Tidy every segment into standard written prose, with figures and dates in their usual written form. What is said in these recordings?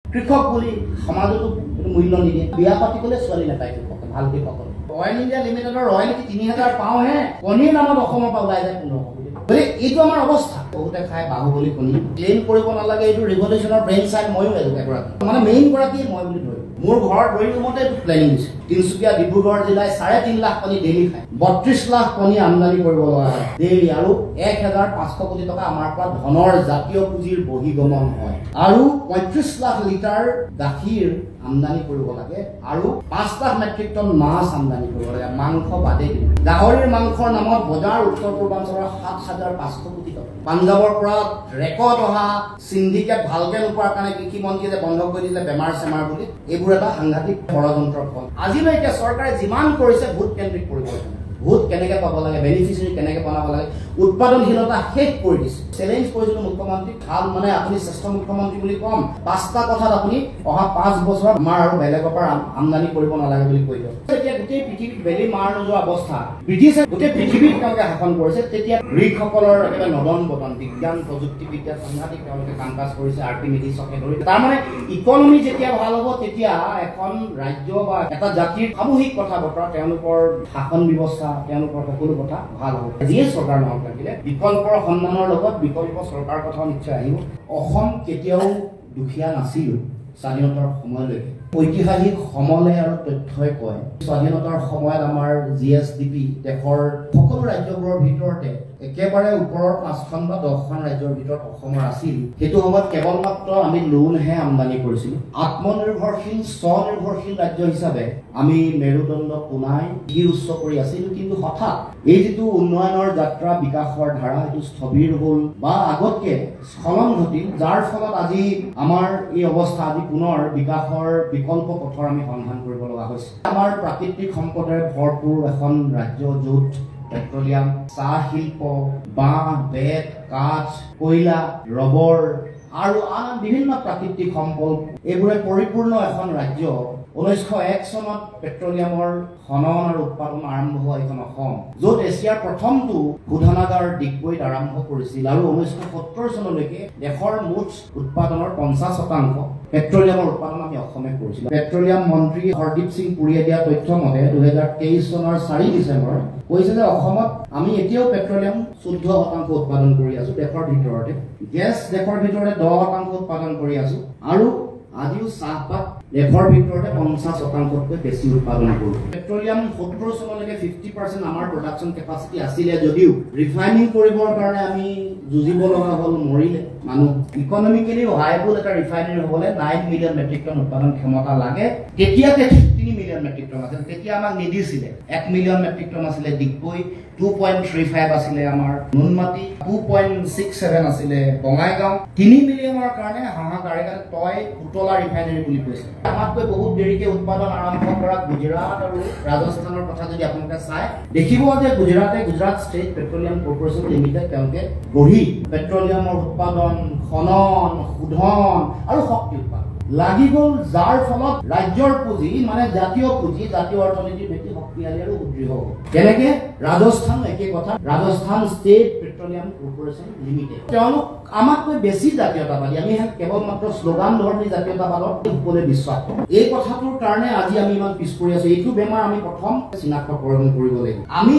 কৃষক বুলি সমাজতো মূল্য নিদিয়ে বিয়া পাতিবলৈ ছোৱালী নাপায় কৃষকে ভালকে কওক অইল ইণ্ডিয়া লিমিটেডৰ ৰয়েলিটি 3000 পাওঁহে কণীৰ নামত অসমৰ পৰা ওলাই যায় 1500 বুলি এইটো আমাৰ অৱস্থা বহুতে খাই বাহুবলী কণী ক্লেইম কৰিব নালাগে এইটো ৰিভলিউচনৰ ব্ৰেইন চাইড ময়ো এগৰাকী মানে মেইন গৰাকী মই বুলি ধৰিম মোৰ ঘৰৰ ড্ৰয়িং ৰুমতে প্লেনিং দিছে তিনচুকীয়া ডিব্ৰুগড় জিলায় 3.5 লাখ কণী ডেইলি খায় 32 লাখ কণী আমদানি কৰিব লগা হয় ডেইলি আৰু 1500 কোটি টকা আমাৰ পৰা ধনৰ জাতীয় পুঁজিৰ বহিগমন হয় আৰু 35 লাখ লিটাৰ গাখীৰ আমদানি কৰিব লাগে আৰু 5 লাখ মেট্ৰিক টন মাছ আমদানি কৰিব লাগে মাংস বাদে গাহৰিৰ মাংসৰ নামত বজাৰ উত্তৰ পূৰ্বাঞ্চলৰ 7500 কোটি টকা পাঞ্জাবৰ পৰা ৰেকৰ্ড অহা সিন্ডিকেট ভালকে নোপোৱাৰ কাৰণে কৃষি মন্ত্ৰীয়ে যে বন্ধ কৰি দিলে বেমাৰ চেমাৰ বুলি এইবোৰ এটা সাংঘাতিক ষড়যন্ত্ৰৰ ফল আজিলৈকে চৰকাৰে যিমান কৰিছে ভোট কেন্দ্ৰিক পৰিৱৰ্তন ভোট কেনেকে পাব লাগে বেনিফিচিয়াৰী কেনেকে বনাব লাগে উৎপাদনশীলতা শেষ কৰি দিছে চ্যালেঞ্জ কৰিছিল মুখ্যমন্ত্ৰী ভাল মানে আপুনি শ্ৰেষ্ঠ মুখ্যমন্ত্ৰী বুলি কম পাঁচটা কথাত আপুনি অহা 5 বছৰ আমাৰ আৰু বেলেগৰ পৰা আমদানি কৰিব নালাগে বুলি কৈ দিয়ক এতিয়া গোটেই পৃথিৱীত বেলি মাৰ নোযোৱা অৱস্থা ব্ৰিটিছে গোটেই পৃথিৱীত তেওঁলোকে শাসন কৰিছে তেতিয়া গ্ৰীকসকলৰ একেবাৰে নদন বদন বিজ্ঞান প্ৰযুক্তিবিদ্যা সাংঘাতিক তেওঁলোকে কাম কাজ কৰিছে আৰ্কিমিডিছকে ধৰি তাৰমানে ইকনমি যেতিয়া ভাল হ'ব তেতিয়া এখন ৰাজ্য বা এটা জাতিৰ সামূহিক কথা বতৰা তেওঁলোকৰ শাসন ব্যৱস্থা তেওঁলোকৰ সকলো কথা ভাল হ'ব যিয়ে চৰকাৰ নহওক লাগিলে বিকল্পৰ সন্ধানৰ লগত বিকল্প চৰকাৰ কথা নিশ্চয় আহিব অসম কেতিয়াও দুখীয়া নাছিল স্বাধীনতাৰ সময়লৈকে ঐতিহাসিক সমলে আৰু তথ্যই কয় স্বাধীনতাৰ সময়ত আমাৰ জিএছডিপি দেশৰ সকলো ৰাজ্যবোৰৰ ভিতৰতে একেবাৰে ওপৰৰ 5খন বা 10খন ৰাজ্যৰ ভিতৰত অসমৰ আছিল সেইটো সময়ত কেৱল মাত্ৰ আমি লোনহে আমদানি কৰিছিল আত্মনিৰ্ভৰশীল স্বনিৰ্ভৰশীল ৰাজ্য হিচাপে আমি মেৰুদণ্ড পোনাই উচ্চ কৰি আছিল কিন্তু হঠাৎ এই যিটো উন্নয়নৰ যাত্ৰা বিকাশৰ ধাৰা সেইটো স্থবিৰ হ'ল বা আগতকে স্খলন ঘটিল যাৰ ফলত আজি আমাৰ এই অৱস্থা আজি পুনৰ বিকাশৰ বিকল্প পথৰ আমি সন্ধান কৰিব লগা হৈছে আমাৰ প্ৰাকৃতিক সম্পদৰে ভৰপূৰ এখন ৰাজ্য য'ত পেট্ৰলিয়াম চাহ শিল্প বাঁহ বেত কাঠ কয়লা ৰবৰ আৰু আন বিভিন্ন প্ৰাকৃতিক সম্পদ এইবোৰে পৰিপূৰ্ণ এখন ৰাজ্য 1901 চনত পেট্ৰলিয়ামৰ খনন আৰু উৎপাদন আৰম্ভ হোৱা এখন অসম য'ত এছিয়াৰ প্ৰথমটো শোধনাগাৰ ডিগবৈত আৰম্ভ কৰিছিল আৰু 1970 চনলৈকে দেশৰ মুঠ উৎপাদনৰ 50% পেট্ৰলিয়ামৰ উৎপাদন আমি অসমে কৰিছিল পেট্ৰলিয়াম মন্ত্ৰী হৰদীপ সিং পুৰীয়ে দিয়া তথ্য মতে 2023 চনৰ 4 ডিচেম্বৰ কৈছে যে অসমত আমি এতিয়াও পেট্ৰলিয়াম 14% উৎপাদন কৰি আছো দেশৰ ভিতৰতে গেছ দেশৰ ভিতৰতে 10% উৎপাদন কৰি আছো আৰু আজিও চাহপাত দেশৰ ভিতৰতে 50%তকৈ বেছি উৎপাদন কৰো পেট্ৰলিয়াম 70 চনলৈকে 50% আমাৰ প্ৰডাকচন কেপাচিটি আছিলে যদিও ৰিফাইনিং কৰিবৰ কাৰণে আমি যুঁজিব লগা হ'ল মৰিলে মানুহ ইকনমিকেলি ভাইবল এটা ৰিফাইনাৰী হ'বলে 9 মিলিয়ন মেট্ৰিক টন উৎপাদন ক্ষমতা লাগে তেতিয়াতে 3 মিলিয়ন মেট্ৰিক টন আছিল তেতিয়া আমাক নিদিছিলে 1 মিলিয়ন মেট্ৰিক টন আছিলে ডিগবৈ 2.35 আছিলে আমাৰ নুনমাটি 2.67 আছিলে বঙাইগাঁও 3 মিলিয়নৰ কাৰণে হাহাকাৰে তই উতলা ৰিফাইনাৰী বুলি কৈছে আমাতকৈ বহুত দেৰিকে উৎপাদন আৰম্ভ কৰা গুজৰাট আৰু ৰাজস্থানৰ কথা যদি আপোনালোকে চাই দেখিব যে Gujarat state petroleum corporation limited তেওঁলোকে গঢ়ি পেট্ৰলিয়ামৰ উৎপাদন খনন শোধন আৰু শক্তি উৎপাদন লাগি গ'ল যাৰ ফলত ৰাজ্যৰ পুঁজি মানে জাতীয় পুঁজি জাতীয় অৰ্থনীতিৰ ভেটি শক্তিশালী আৰু সুদৃঢ় হ'ল যেনেকে ৰাজস্থান একে কথা Rajasthan state petroleum corporation limited তেওঁলোক আমাতকৈ বেছি জাতীয়তাবাদী আমি কেৱল মাত্ৰ শ্লোগান ধৰ্মী জাতীয়তাবাদত সকলোৱে বিশ্বাস কৰোঁ এই কথাটোৰ কাৰণে আজি আমি ইমান পিছ পৰি আছো এইটো বেমাৰ আমি প্ৰথম চিনাক্তকৰণ কৰিব লাগিব আমি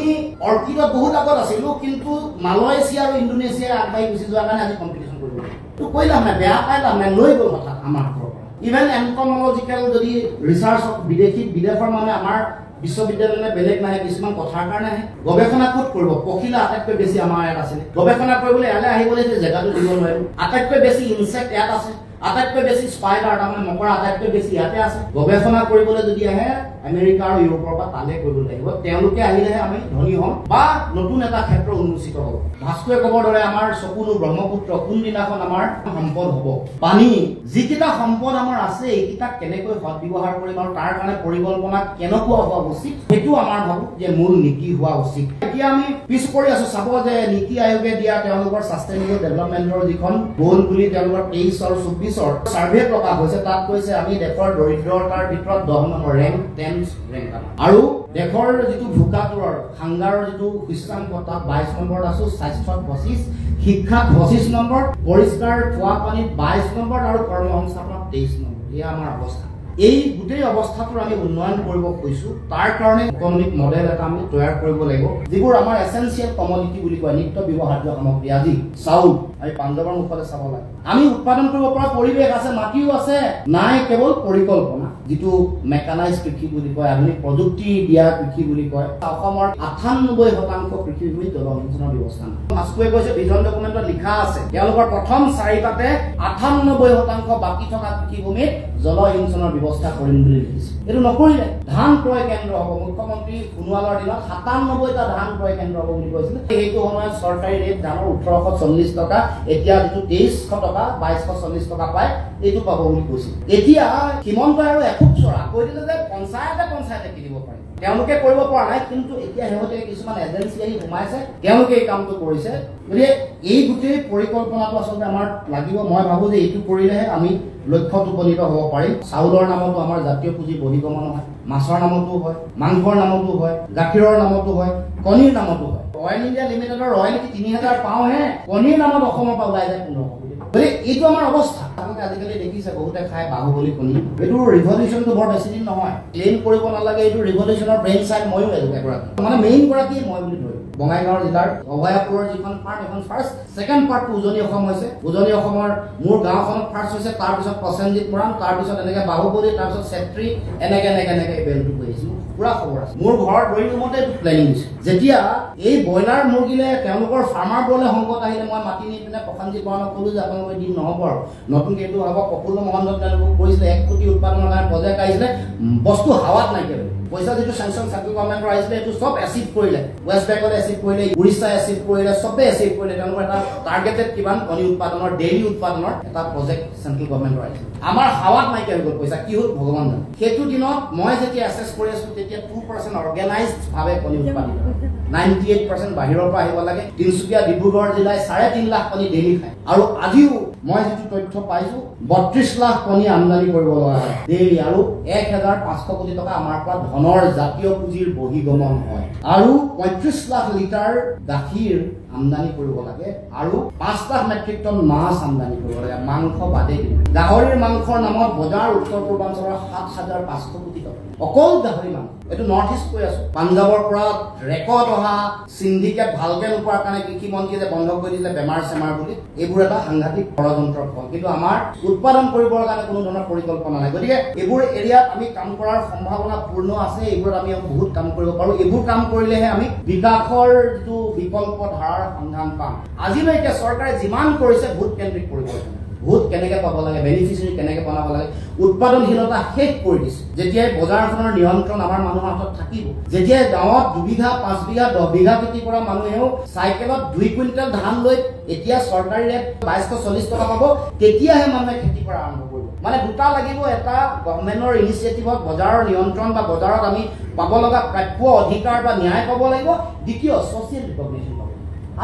অৰ্কিডত বহুত আগত আছিলো কিন্তু মালয়েছিয়া আৰু ইণ্ডোনেছিয়াই আগবাঢ়ি গুচি যোৱাৰ কাৰণে আজি কম্পিটিশ্যন কৰিব লাগিব তো কৈলাম নাই বেয়া পাইলাম নাই লৈ গ'ল কথা আমাৰ ইভেন এন্টমলজিক্যাল যদি ৰিচাৰ্চ বিদেশৰ মানে আমাৰ বিশ্ববিদ্যালয়লৈ বেলেগ নাহে কিছুমান কথাৰ কাৰণে আহে গৱেষণা ক'ত কৰিব পখিলা আটাইতকৈ বেছি আমাৰ ইয়াত আছে গৱেষণা কৰিবলৈ ইয়ালৈ আহিবলৈ জেগাটো দিব নোৱাৰিম আটাইতকৈ বেছি ইনচেক্ট ইয়াত আছে আটাইতকৈ বেছি স্পাইডাৰ তাৰমানে মকৰা আটাইতকৈ বেছি ইয়াতে আছে গৱেষণা কৰিবলৈ যদি আহে আমেৰিকা আৰু ইউৰোপৰ পৰা তালে কৰিব লাগিব তেওঁলোকে আহিলেহে আমি ধনী হ'ম বা নতুন এটা ক্ষেত্ৰ উন্মোচিত হ'ব ভাস্কৰে ক'বৰ দৰে আমাৰ চকুলো ব্ৰহ্মপুত্ৰ কোনদিনাখন আমাৰ সম্পদ হ'ব পানী যিকেইটা সম্পদ আমাৰ আছে এইকেইটা কেনেকৈ সৎব্যৱহাৰ কৰিম আৰু তাৰ কাৰণে পৰিকল্পনা কেনেকুৱা হোৱা উচিত সেইটো আমাৰ ভাবো যে মূল নীতি হোৱা উচিত এতিয়া আমি পিছ পৰি আছো চাব যে নীতি আয়োগে দিয়া তেওঁলোকৰ সাষ্টেইনেবল ডেভেলপমেণ্টৰ যিখন গ'ল বুলি তেওঁলোকৰ 23 আৰু 24ৰ সাৰ্ভে প্ৰকাশ হৈছে তাত কৈছে আমি দেশৰ দৰিদ্ৰতাৰ ভিতৰত 10 নম্বৰ ৰেংক আৰু দেশৰ যিটো ভোকাতুৰৰ হাংগাৰৰ যিটো সূচাংক তাত 22 নম্বৰত আছো স্বাস্থ্যত 25 শিক্ষাত 25 নম্বৰ পৰিষ্কাৰ খোৱা পানীত 22 নম্বৰ আৰু কৰ্মসংস্থাপনত 23 নম্বৰ এয়া আমাৰ অৱস্থা। এই গোটেই অৱস্থাটোৰ আমি উন্নয়ন কৰিব খুজিছোঁ। তাৰ কাৰণে ইকনমিক মডেল এটা আমি তৈয়াৰ কৰিব লাগিব, যিবোৰ আমাৰ এচেঞ্চিয়েল কমডিটি বুলি কয়, নিত্য ব্যৱহাৰ্য সামগ্ৰী আদি চাউল আমি পাঞ্জাৱৰ মুখলৈ চাব লাগে। আমি উৎপাদন কৰিব পৰা পৰিৱেশ আছে, মাটিও আছে, নাই কেৱল পৰিকল্পনা, যিটো মেকানাইজ কৃষি বুলি কয়, আধুনিক প্ৰযুক্তি দিয়া কৃষি বুলি কয়। অসমৰ 98% কৃষিভূমিত জলসিঞ্চনৰ ব্যৱস্থা নাই। মাস্কুৱে কৈছে ভিজন ডকুমেণ্টত লিখা আছে তেওঁলোকৰ প্ৰথম 4টাতে 98% বাকী থকা কৃষিভূমিত জলসিঞ্চনৰ ব্যৱস্থা কৰিম বুলি লিখিছে। এইটো নকৰিলে ধান ক্ৰয় কেন্দ্ৰ হ'ব। মুখ্যমন্ত্ৰী সোণোৱালৰ দিনত 97টা ধান ক্ৰয় কেন্দ্ৰ হ'ব বুলি কৈছিলে। সেইটো সময়ত চৰকাৰী ৰেট ধানৰ 1840 টকা, এতিয়া যিটো 2300 টকা 2240 টকা পায়, এইটো পাব বুলি কৈছিল। এতিয়া হিমন্তই আৰু এখুব চৰা কৈ দিলে যে পঞ্চায়তে কিনিব পাৰে। তেওঁলোকে কৰিব পৰা নাই, কিন্তু এতিয়া শেহতীয়া কিছুমান এজেঞ্চি আহি সোমাইছে, তেওঁলোকে এই কামটো কৰিছে। গতিকে এই গোটেই পৰিকল্পনাটো আচলতে আমাৰ লাগিব। মই ভাবোঁ যে এইটো কৰিলেহে আমি লক্ষ্যত উপনীত হ'ব পাৰিম। চাউলৰ নামতো আমাৰ জাতীয় পুঁজি বহিগমন হয়, মাছৰ নামতো হয়, মাংসৰ নামতো হয়, গাখীৰৰ নামতো হয়, কণীৰ নামতো হয়। অইল ইণ্ডিয়া লিমিটেডৰ ৰয়েলিটি 3000 পাওঁহে, কণীৰ নামত অসমৰ পৰা ওলাই যায় 1500 কোটি। গতিকে এইটো আমাৰ অৱস্থা। আপোনালোকে আজিকালি দেখিছে বহুতে খাই বাহুবলী কণী। এইটো ৰিভলিউচনটো বৰ বেছি দিন নহয়, ক্লেইম কৰিব নালাগে। এইটো ৰিভলিউচনৰ ব্ৰেইন চাইড ময়ো এগৰাকী, মানে মেইন গৰাকী মই বুলি ধৰিম। বঙাইগাঁৱৰ জিলাৰ অভয়াপুৰৰ যিখন পাৰ্ট, এখন ফাৰ্ষ্ট, ছেকেণ্ড পাৰ্টটো উজনি অসম হৈছে। উজনি অসমৰ মোৰ গাঁওখনত ফাৰ্ষ্ট হৈছে, তাৰপিছত প্ৰসেনজিৎ মৰাণ, তাৰপিছত এনেকৈ বাহুবলী, তাৰপিছত চেত্ৰী, এনেকৈ এই বেলটো কৰি আহিছোঁ। পুৰা খবৰ আছে। মোৰ ঘৰৰ ড্ৰয়িং ৰুমতে এইটো প্লেনিং দিছে। যেতিয়া এই ব্ৰইলাৰ মুৰ্গীলে তেওঁলোকৰ ফাৰ্মাৰবোৰলৈ সংকট আহিলে, মই মাতি নি পিনে প্ৰসেনজিৎ মৰাণক ক'লোঁ যে আপোনালোকে দিন নহ'ব আৰু নতুনকৈ এইটো হ'ব। প্ৰফুল্ল মহন্ত তেওঁলোকক কৰিছিলে 1 কোটি উৎপাদনৰ কাৰণে প্ৰজেক্ট আহিছিলে, বস্তু হাৱাত নাইকিয়া। পইচা যিটো চেংচন চেণ্ট্ৰেল গভৰ্ণমেণ্টৰ আহিছিলে, এইটো চব এচিড কৰিলে। ৱেষ্ট বেংগলে এচিড কৰিলে, উৰিষ্যা এচিড কৰিলে, চবে এচিড কৰিলে। তেওঁলোকৰ এটা টাৰ্গেটেড কিমান কণী উৎপাদনৰ, ডেইলি উৎপাদনৰ এটা প্ৰজেক্ট চেণ্ট্ৰেল গভৰ্ণমেণ্টৰ আহিছিলে। আমাৰ হাৱাত নাইকিয়া হৈ গ'ল পইচা। কি হ'ল ভগৱান জানে। সেইটো দিনত মই যেতিয়া এছেছ কৰি আছিলোঁ, তেতিয়া 2% অৰ্গেনাইজডভাৱে কণী উৎপাদিত, 98% বাহিৰৰ পৰা আহিব লাগে। তিনিচুকীয়া, ডিব্ৰুগড় জিলাই 3.5 লাখ কণী ডেইলি খায়। আৰু আজিও মই যিটো তথ্য পাইছোঁ, 32 লাখ কণী আমদানি কৰিব লগা হয় ডেইলি, আৰু 1500 কোটি টকা আমাৰ পৰা ধনৰ জাতীয় পুঁজিৰ বহিগমন হয়। আৰু 35 লাখ লিটাৰ গাখীৰ আমদানি কৰিব লাগে, আৰু 5 লাখ মেট্ৰিক টন মাছ আমদানি কৰিব লাগে, মাংস বাদে দিব। গাহৰিৰ মাংসৰ নামত বজাৰ উত্তৰ পূৰ্বাঞ্চলৰ 7500 কোটি টকা, অকল গাহৰি মাংস। এইটো নৰ্থ ইষ্ট কৈ আছো। পাঞ্জাৱৰ পৰা ৰেকৰ্ড অহা সিন্ডিকেট ভালকে নোপোৱাৰ কাৰণে কৃষিমন্ত্ৰীয়ে যে বন্ধ কৰি দিলে বেমাৰ চেমাৰ বুলি, এইবোৰ এটা সাংঘাতিক ষড়যন্ত্ৰৰ ফল। কিন্তু আমাৰ উৎপাদন কৰিবৰ কাৰণে কোনো ধৰণৰ পৰিকল্পনা নাই। গতিকে এইবোৰ এৰিয়াত আমি কাম কৰাৰ সম্ভাৱনা পূৰ্ণ আছে। এইবোৰত আমি বহুত কাম কৰিব পাৰোঁ। এইবোৰ কাম কৰিলেহে আমি বিকাশৰ যিটো বিকল্প ধাৰাৰ সন্ধান পাম। আজিলৈকে চৰকাৰে যিমান কৰিছে ভোট কেন্দ্ৰিক পৰিকল্পনা, ভোট কেনেকৈ পাব লাগে, বেনিফিচিয়াৰী কেনেকৈ বনাব লাগে, উৎপাদনশীলতা শেষ কৰি দিছে। যেতিয়াই বজাৰখনৰ নিয়ন্ত্ৰণ আমাৰ মানুহৰ হাতত থাকিব, যেতিয়াই গাঁৱত 2 বিঘা 5 বিঘা 10 বিঘা খেতি কৰা মানুহেও চাইকেলত 2 কুইণ্টেল ধান লৈ এতিয়া চৰকাৰী ৰেট 2240 টকা পাব, তেতিয়াহে মানুহে খেতি কৰা আৰম্ভ কৰিব। মানে দুটা লাগিব, এটা গভৰ্ণমেণ্টৰ ইনিচিয়েটিভত বজাৰৰ নিয়ন্ত্ৰণ বা বজাৰত আমি পাব লগা প্ৰাপ্য অধিকাৰ বা ন্যায় পাব লাগিব। দ্বিতীয়, ছ'চিয়েল ৰিকগনিশ্যন পাব।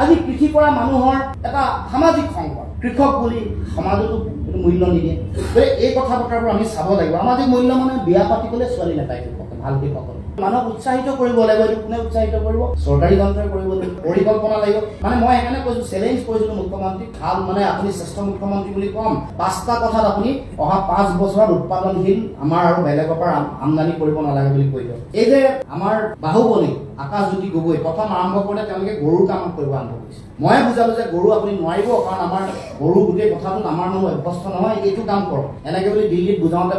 আজি কৃষি কৰা মানুহৰ এটা সামাজিক সংকট, কৃষক বুলি সমাজতো এইটো মূল্য নিদিয়ে। গতিকে এই কথা বতৰাবোৰ আমি চাব লাগিব। সামাজিক মূল্য মানে বিয়া পাতিবলৈ ছোৱালী নাপায় কৃষকে, ভাল কৃষকসকলে। মানুহক উৎসাহিত কৰিব লাগিব। এইটো কোনে উৎসাহিত কৰিব? চৰকাৰী যন্ত্ৰই কৰিব লাগিব, পৰিকল্পনা লাগিব। মানে মই সেইকাৰণে কৈছোঁ, চেলেঞ্জ কৰিছিলোঁ মুখ্যমন্ত্ৰীক, ভাল মানে আপুনি শ্ৰেষ্ঠ মুখ্যমন্ত্ৰী বুলি ক'ম, 5টা কথাত আপুনি অহা 5 বছৰত উৎপাদনশীল আমাৰ আৰু বেলেগৰ পৰা আমদানি কৰিব নালাগে বুলি কৈ দিয়ক। এই যে আমাৰ বাহুবলী আকাশজ্যোতি গগৈ প্ৰথম আৰম্ভ কৰোঁতে তেওঁলোকে গৰুৰ কাম কৰিব আৰম্ভ কৰিছে। ময়ে বুজালো যে গৰু আপুনি নোৱাৰিব, কাৰণ আমাৰ গৰু গোটেই কথাটোত আমাৰ মানুহ অভ্যস্ত নহয়, এইটো কাম কৰক। এনেকৈ বুলি দিল্লীত বুজাওঁতে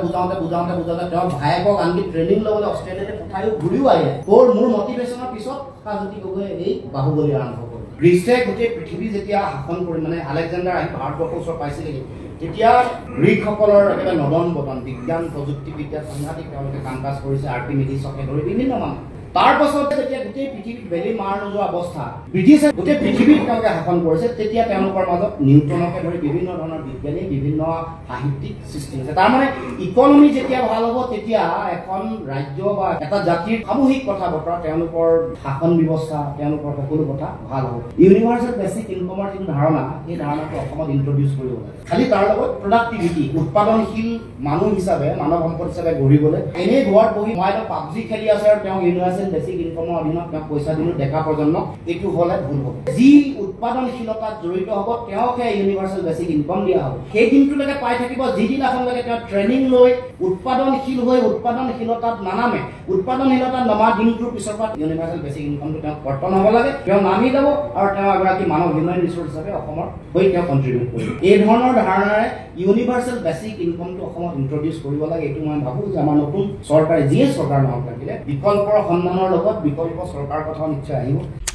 তেওঁৰ ভায়েকক আনকি ট্ৰেইনিং ল'বলৈ অষ্ট্ৰেলিয়াতে পঠায়ো ঘূৰিও আহিলে। মোৰ মটিভেশ্যনৰ পিছত আকাশজ্যোতি গগৈয়ে এই বাহুবলী আৰম্ভ কৰে। গ্ৰীচে গোটেই পৃথিৱী যেতিয়া শাসন কৰি, মানে আলেকজেণ্ডাৰ আহি ভাৰতবৰ্ষৰ ওচৰত পাইছিলেহি, তেতিয়া গ্ৰীকসকলৰ একেবাৰে নদন বদন, বিজ্ঞান প্ৰযুক্তিবিদ্যাত সাংঘাতিক তেওঁলোকে কাম কাজ কৰিছে, আৰ্কিমিডিছকে ধৰি বিভিন্ন মানুহ। তাৰ পাছতে যেতিয়া গোটেই পৃথিৱীত বেলি মাৰ নোযোৱা অৱস্থা, ব্ৰিটিছে গোটেই পৃথিৱীত তেওঁলোকে শাসন কৰিছে, তেতিয়া তেওঁলোকৰ মাজত নিউটনকে ধৰি বিভিন্ন ধৰণৰ বিজ্ঞানী, বিভিন্ন সাহিত্যিক সৃষ্টি হৈছে। তাৰমানে ইকনমি যেতিয়া ভাল হ'ব, তেতিয়া এখন ৰাজ্য বা এটা জাতিৰ সামূহিক কথা বতৰা, তেওঁলোকৰ শাসন ব্যৱস্থা, তেওঁলোকৰ সকলো কথা ভাল হ'ব। ইউনিভাৰ্চেল বেচিক ইনকমৰ যিটো ধাৰণা, সেই ধাৰণাটো অসমত ইন্ট্ৰডিউচ কৰিব লাগে। খালি তাৰ লগত প্ৰডাক্টিভিটি, উৎপাদনশীল মানুহ হিচাপে, মানৱ সম্পদ হিচাপে গঢ়িবলৈ। এনেই ঘৰত বহি মই পাবজি খেলি আছে আৰু তেওঁ ইউনিভাৰ্চেল বেচিক ইনকমৰ অধীনত তেওঁক পইচা দিলোঁ ডেকা প্ৰজন্মক, এইটো হ'লে ভুল হ'ব। যি উৎপাদনশীলতাত জড়িত হ'ব তেওঁকহে ইউনিভাৰ্চেল বেচিক ইনকম দিয়া হ'ব। সেই দিনটোলৈকে পাই থাকিব যিদিনাখনলৈকে তেওঁ ট্ৰেইনিং লৈ উৎপাদনশীল হৈ উৎপাদনশীলতাত নানামে উৎপাদনশীলতাত নমা দিনটোৰ পিছৰ পৰা ইউনিভাৰ্চেল বেচিক ইনকামটো তেওঁ কৰ্তন হ'ব লাগে তেওঁ নামি যাব আৰু তেওঁ এগৰাকী মানৱ হিউমেন ৰিচোৰ্চ হিচাপে অসমৰ হৈ তেওঁ কণ্ট্ৰিবিউট কৰিব এই ধৰণৰ ধাৰণাৰে ইউনিভাৰ্চেল বেচিক ইনকামটো অসমত ইন্ট্ৰডিউচ কৰিব লাগে এইটো মই ভাবোঁ যে আমাৰ নতুন চৰকাৰে যিয়ে চৰকাৰ নহওক লাগিলে বিকল্পৰ সন্ধানৰ লগত বিকল্প চৰকাৰ কথাও নিশ্চয় আহিব